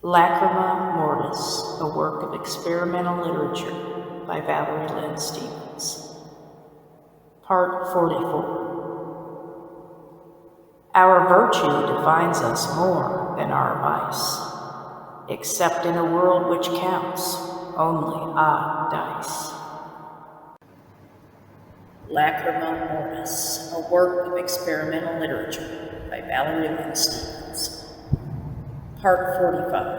Lacrima, Mortis, a work of experimental literature by Valerie Lynn Stevens. Part 44. Our virtue defines us more than our vice, except in a world which counts only odd dice. Lacrima, Mortis, a work of experimental literature by Valerie Lynn Stevens. Part 45.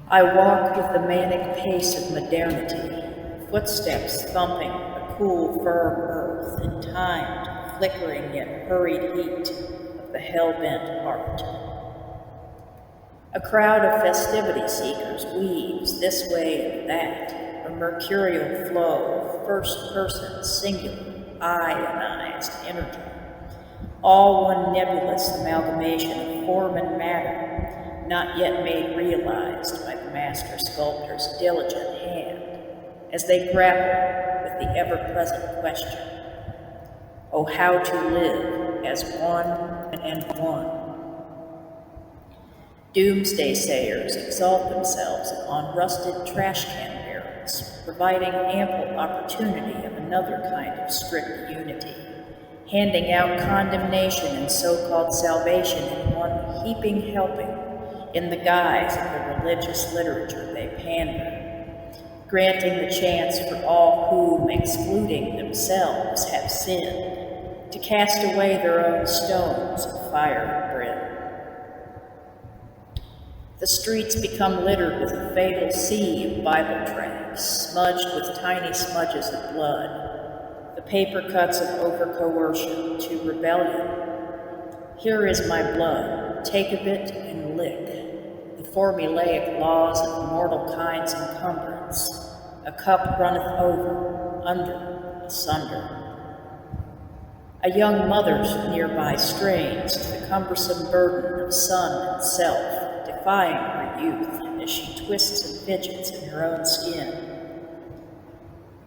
I walk with the manic pace of modernity, footsteps thumping the cool, firm earth in timed, flickering yet hurried heat of the hell-bent heart. A crowd of festivity seekers weaves this way and that, a mercurial flow of first-person, singular, ionized energy. All one nebulous amalgamation of form and matter, not yet made realized by the master sculptor's diligent hand, as they grapple with the ever-present question, oh, how to live as one and one. Doomsday sayers exalt themselves upon rusted trash can barrels, providing ample opportunity of another kind of strict unity, handing out condemnation and so-called salvation in one heaping helping in the guise of the religious literature they pander, granting the chance for all whom, excluding themselves, have sinned, to cast away their own stones of fire and brim. The streets become littered with a fatal sea of Bible tracts, smudged with tiny smudges of blood, the paper cuts of over-coercion to rebellion. Here is my blood, take a bit and lick, the formulaic laws of mortal kind's encumbrance, a cup runneth over, under, asunder. A young mother's nearby strains the cumbersome burden of son and self, defying her youth as she twists and fidgets in her own skin.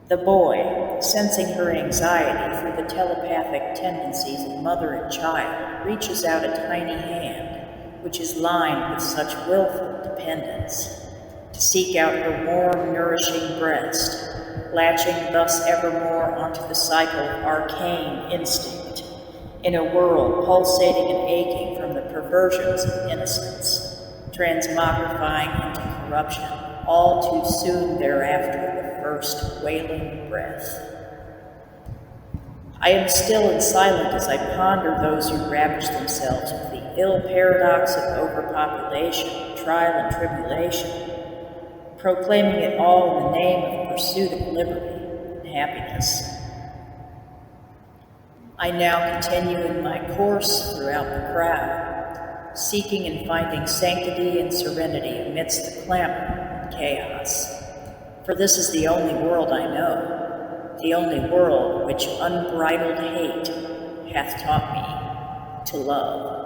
The boy, sensing her anxiety through the telepathic tendencies of mother and child, reaches out a tiny hand, which is lined with such willful dependence, to seek out her warm, nourishing breast, latching thus evermore onto the cycle of arcane instinct, in a world pulsating and aching from the perversions of innocence, transmogrifying into corruption, all too soon thereafter the first wailing breath. I am still and silent as I ponder those who ravage themselves with the ill paradox of overpopulation, trial and tribulation, proclaiming it all in the name of the pursuit of liberty and happiness. I now continue in my course throughout the crowd, seeking and finding sanctity and serenity amidst the clamor and chaos. For this is the only world I know, the only world which unbridled hate hath taught me to love.